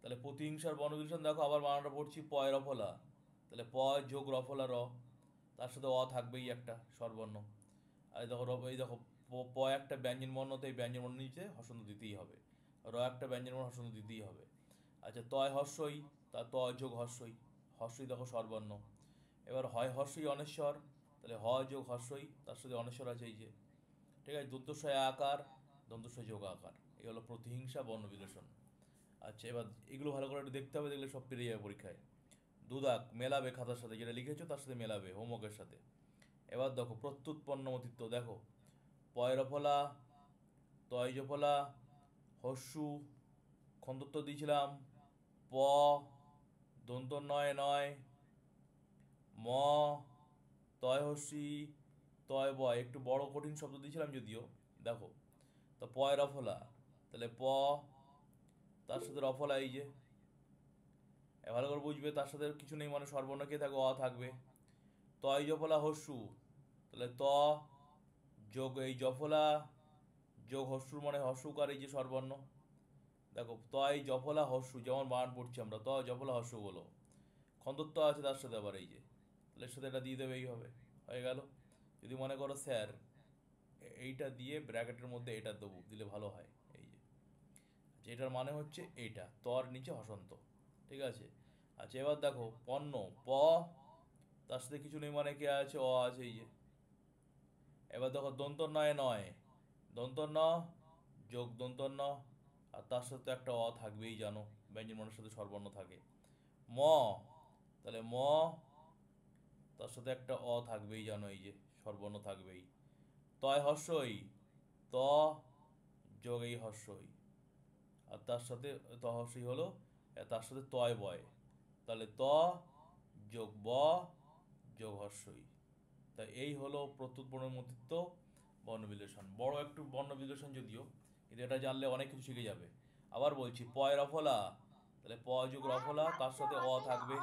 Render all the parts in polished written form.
তাহলে প্রতিহিংসার বর্ণবিশেষণ দেখো, আবার বানানটা পড়ছি পয় রফলা, তাহলে প যোগ রফলা র, তার সাথে অ থাকবেই একটা স্বরবর্ণ। আর এই দেখো এই দেখো প একটা ব্যঞ্জন বর্ণ, তো এই ব্যঞ্জন বর্ণ নিচে হসন্ত দিতেই হবে, র একটা ব্যঞ্জন বর্ণ হসন্ত দিতেই হবে। আচ্ছা, তয় হর্ষই, তা ত যোগ হর্ষই, হর্ষই দেখো স্বরবর্ণ। এবার হয় হর্ষই অনেশ্বর, তাহলে হ যোগ হর্ষই, তার সাথে অনেশ্বর আছে এই যে, ঠিক আছে, দন্তস্বয় আকার, দন্তস্বয় যোগ আকার, এই হলো প্রতিহিংসা বর্ণ বিলেষণ। আচ্ছা, এবার এগুলো ভালো করে একটু দেখতে হবে, দেখলে সব পেরে যাবে পরীক্ষায়। দুদাক মেলাবে খাতার সাথে, যেটা লিখেছো তার সাথে মেলাবে হোমওয়ার্কের সাথে। এবার দেখো প্রত্যুৎপন্ন অতিত্ব, দেখো পয়রফলা, তয়জফলা, হস্যু, খন্দত্ব দিয়েছিলাম, প, দন্ত নয় নয়, ম, তয় হস্যি, তয় বয়, একটু বড় কঠিন শব্দ দিয়েছিলাম যদিও। দেখো, তো পয় রফলা, তাহলে প, তার সাথে রফলা এই যে, ভালো করে বুঝবে, তার সাথে কিছু নেই মানে স্বরবর্ণ কে থাকবে, অ থাকবে। তয় জফলা হস্যু, তাহলে ত যোগ এই জফলা যোগ হস্যুর মানে হস্যকার এই যে স্বরবর্ণ। দেখো তয় জফলা হস্যু, যেমন বানান পড়ছি আমরা, ত জফলা হস্যু বলো, খন্দত্ব আছে তার সাথে আবার এই যে, তাহলে এর সাথে এটা দিয়ে দেবে, এই হবে, হয়ে গেল। যদি মনে করো স্যার এইটা দিয়ে ব্র্যাকেটের মধ্যে এটা দেবো, দিলে ভালো হয়, এই যে, আচ্ছা, এটার মানে হচ্ছে এইটা, তর নিচে হসন্ত, ঠিক আছে। আচ্ছা, এবার দেখো পণ্য, প, তার সাথে কিছু নেই মানে কে আছে, অ আছে এই যে। এবার দেখো দন্ত নয় নয়, দন্ত ন যোগ দন্ত ন, আর তার সাথে একটা অ থাকবেই জানো, ব্যঞ্জন বর্ণের সাথে স্বরবর্ণ থাকে। ম, তাহলে ম, তার সাথে একটা অ থাকবেই জানো, এই যে স্বরবর্ণ থাকবেই। তয় হর্ষই, ত যোগ এই হর্ষই, আর তার সাথে ত হর্ষই হলো, তার সাথে তয় বয়, তাহলে ত যোগ ব যোগ হর্ষই। তাই এই হলো প্রত্যুৎপন্নমতিত্ব বর্ণবিলেষণ, বড় একটু বর্ণবিলেষণ যদিও, কিন্তু এটা জানলে অনেক কিছু শিখে যাবে। আবার বলছি, পয় রফলা, তাহলে প যোগ রফলা, তার সাথে অ থাকবে।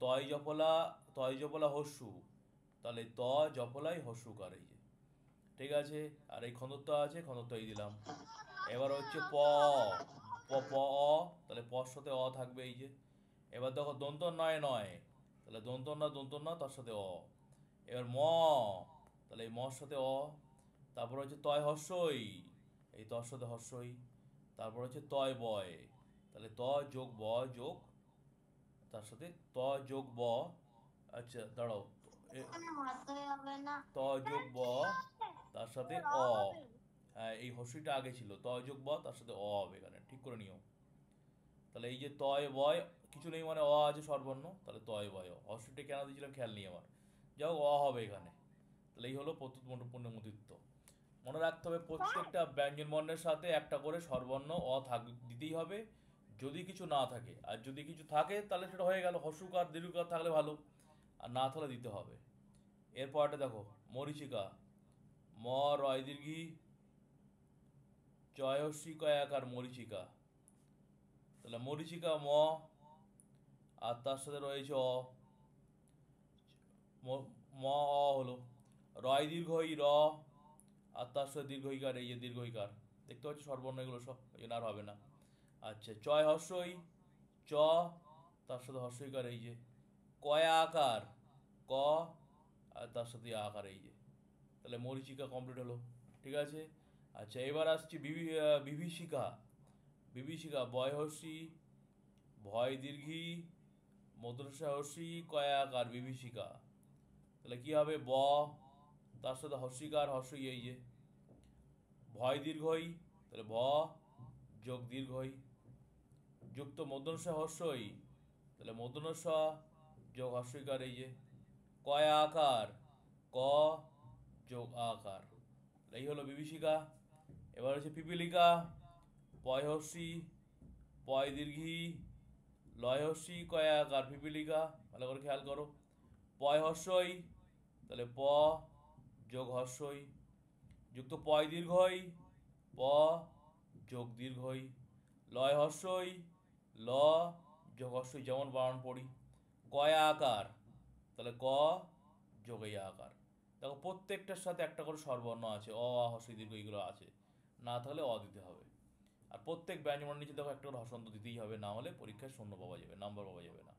তয় জফলা, তয় জফলা হস্যু, তাহলে ত জফলাই হস্যুকার এই যে, ঠিক আছে। আর এই খন্দত্ব আছে, খন্দত্ব এই দিলাম। এবার হচ্ছে প, প প অ, তাহলে পর সাথে অ থাকবে এই যে। এবার দেখো দন্ত নয় নয়, তাহলে দন্ত ন তার সাথে অ। এবার ম, তাহলে এই মর সাথে অ। তারপর হচ্ছে তয় হর্ষই, এই তর সাথে হর্ষই। তারপর হচ্ছে তয় বয়, তাহলে ত যোগ ব যোগ, তার সাথে ত যোগ ব, আচ্ছা দাঁড়াও, ত যোগ ব, তার সাথে অ, হ্যাঁ এই হর্ষইটা আগে ছিল, ত যোগ ব তার সাথে অ হবে এখানে, ঠিক করে নিও। তাহলে এই যে তয় বয়, কিছু নেই মানে অ আছে স্বরবর্ণ, তাহলে তয় বয় হর্ষইটা কেন দিয়েছিলাম খেয়াল নেই আমার, যাও অ হবে এখানে। তাহলে এই হলো প্রত্যুৎপন্নমতিত্ব। মনে রাখতে হবে প্রত্যেকটা ব্যঞ্জন বর্ণের সাথে একটা করে স্বরবর্ণ অ দিতেই হবে, যদি কিছু না থাকে। আর যদি কিছু থাকে তাহলে সেটা হয়ে গেল, হর্ষুকার দীর্ঘকার থাকলে ভালো, আর না থাকলে দিতে হবে। এরপরটা দেখো মরীচিকা, ম রয় দীর্ঘি, চয়সী কয়াকার মরীচিকা, তাহলে মরীচিকা ম, আর তার সাথে রয়েছে অ, ম অ হলো, রয় দীর্ঘই র, আর তার সাথে দীর্ঘইকার এই যে দীর্ঘইকার, দেখতে পাচ্ছি স্বরবর্ণ এগুলো সব, এই জন্য আর হবে না। আচ্ছা, চয় হর্ষই, চ, তার সাথে হর্ষইকার এই যে, কয়া আকার, ক, আর তার সাথে আকার এই যে, তাহলে মরীচিকা কমপ্লিট হলো, ঠিক আছে। আচ্ছা, এবার আসছি বিভীষিকা, বিভীষিকা বয় হর্ষি, ভয় দীর্ঘি, মদ্রসা হর্ষি, কয়া আকার বিভীষিকা, তাহলে কি হবে, ব, তার সাথে হর্ষিকার হর্ষই এই যে, ভয় দীর্ঘই, তাহলে ভ যোগ দীর্ঘই, যুক্ত মধ্যনস্ব হর্ষই, তাহলে মধ্যনস্ব যোগ হর্ষইকার এই যে, কয় আকার, ক যোগ আকার, এই হলো বিভীষিকা। এবার হচ্ছে পিপীলিকা, পয় হর্ষি, পয় দীর্ঘি, লয় হর্ষি, কয় আকার পিপীলিকা, ভালো করে খেয়াল করো। পয় হর্ষই, তাহলে প যোগ হর্ষই, যুক্ত পয় দীর্ঘই, প যোগ দীর্ঘই, লয় হর্ষই, ল যোগ হর্ষই, যেমন বানান পড়ি। কয় আকার, তাহলে ক যোগ এই আকার। দেখো প্রত্যেকটার সাথে একটা করে স্বরবর্ণ আছে, অ আ হর্ষই দীর্ঘ এগুলো আছে, না থাকলে অ দিতে হবে। আর প্রত্যেক ব্যঞ্জনের নিচে দেখো একটা করে হসন্ত দিতেই হবে, না হলে পরীক্ষায় শূন্য পাওয়া যাবে, নাম্বার পাওয়া যাবে না।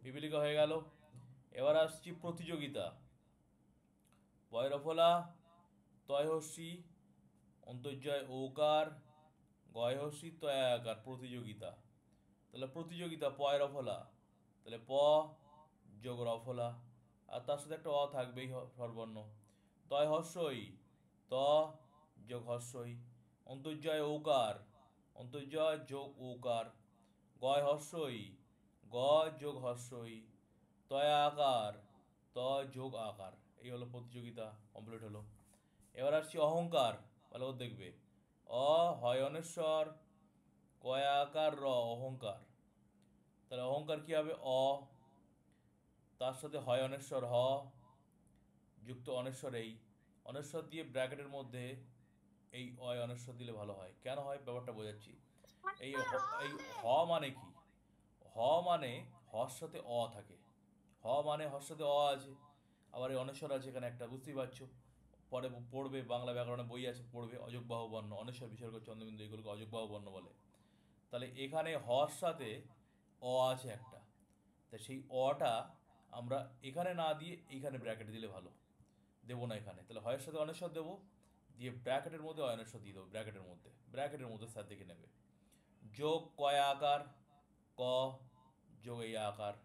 পিপিলিকা হয়ে গেল। এবার আসছি প্রতিযোগিতা। পয়ের ফলা, তয় হস্যি, অন্তর্জয় ওকার, গয় হস্যি তয় আকার, প্রতিযোগিতা। তাহলে প্রতিযোগিতা পয়ের ফলা, তাহলে প যোগ রফলা, আর তার সাথে একটা অ থাকবেই স্বরবর্ণ। তয় হস্যই, ত যোগ হস্যই। অন্তর্জয় ওকার, অন্তর্জয় যোগ ওকার। গয় হস্যই, গ যোগ হস্যই। তয় আকার, ত যোগ আকার। এই হলো প্রতিযোগিতা, কমপ্লিট হলো। এবার আসছি অহংকার, ভালো করে দেখবে। অ হয় অনেশ্বর, কয় আকার র, অহংকার। তাহলে অহংকার কি হবে? অ, তার সাথে হয় অনেশ্বর হ, যুক্ত অনেশ্বর এই। অনেশ্বর দিয়ে ব্র্যাকেটের মধ্যে এই অয় অনেশ্বর দিলে ভালো হয়। কেন হয় ব্যাপারটা বোঝাচ্ছি। এই হ মানে কি? হ মানে হর সাথে অ থাকে। হ মানে হর সাথে অ আছে, আবার এই অনেশ্বর আছে এখানে একটা, বুঝতেই পারছো। পরে পড়বে, বাংলা ব্যাকরণে বই আছে, পড়বে অযোগবাহু বর্ণ, অনেশ্বর বিসর্গ চন্দ্রবিন্দু এগুলোকে অযোগবাহু বর্ণ বলে। তাহলে এখানে হর সাথে অ আছে একটা, তা সেই অটা আমরা এখানে না দিয়ে এইখানে ব্র্যাকেটে দিলে ভালো। দেবো না এখানে, তাহলে হয়ের সাথে অনেশ্বর দেবো, দিয়ে ব্র্যাকেটের মধ্যে অয়নেশ্বর দিয়ে দেবো, ব্র্যাকেটের মধ্যে স্যার দেখে নেবে। যোগ কয় আকার, ক যোগ এই আকার,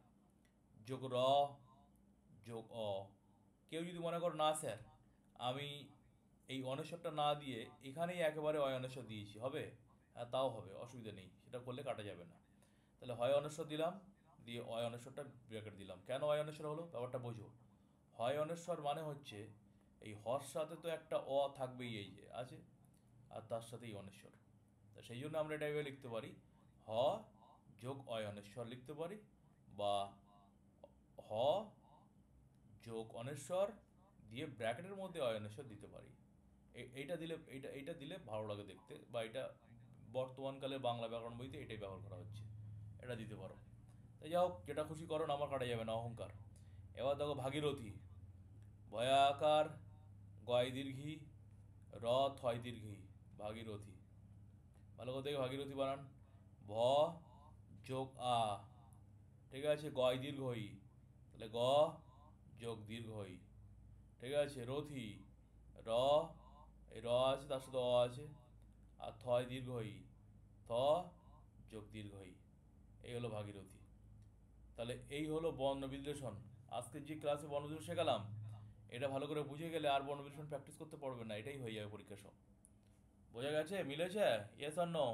যোগ র যোগ অ। কেউ যদি মনে করো না স্যার আমি এই অনেশ্বরটা না দিয়ে এখানেই একেবারে অয় অনেশ্বর দিয়েছি, হবে? হ্যাঁ তাও হবে, অসুবিধা নেই, সেটা করলে কাটা যাবে না। তাহলে হয় অনেশ্বর দিলাম, দিয়ে অয় অনেশ্বরটা ব্র্যাকেট দিলাম। কেন অয় অনেশ্বর হলো ব্যাপারটা বোঝো। হয় অনেশ্বর মানে হচ্ছে এই হর সাথে তো একটা অ থাকবেই, এই যে আছে, আর তার সাথেই অনেশ্বর। তা সেই জন্য আমরা এটা এভাবে লিখতে পারি, হ যোগ অয় অনেশ্বর লিখতে পারি, বা হ যোগ অনেশ্বর দিয়ে ব্র্যাকেটের মধ্যে অয় অনেশ্বর দিতে পারি। এইটা দিলে এইটা দিলে ভালো লাগে দেখতে, বা এটা বর্তমানকালে বাংলা ব্যাকরণ বইতে এটাই ব্যবহার করা হচ্ছে, এটা দিতে পারো। তাই যাই হোক, যেটা খুশি করো, আমার কাটা যাবে না, অহংকার। এবার দেখো ভাগীরথী। ভয়াকার, গয় দীর্ঘি, র থয় দীর্ঘি, ভাগীরথী। ভালো করে দেখে ভাগীরথী বানান। ভ যোগ আ, ঠিক আছে, গয় দীর্ঘ ই, তাহলে গ যোগ দীর্ঘ ই, ঠিক আছে। রথি, র, এই র আছে তার সাথে অ আছে, আর থয় দীর্ঘ ই, থ যোগ দীর্ঘ ই। এই হলো ভাগীরথী। তাহলে এই হলো বর্ণ বিশ্লেষণ। আজকের যে ক্লাসে বর্ণ বিশ্লেষণ শেখালাম, এটা ভালো করে বুঝে গেলে আর বর্ণ বিশ্লেষণ প্র্যাকটিস করতে পারবে না, এটাই হয়ে যাবে পরীক্ষা সব। বোঝা গেছে? মিলেছে? ইয়েস আর নো?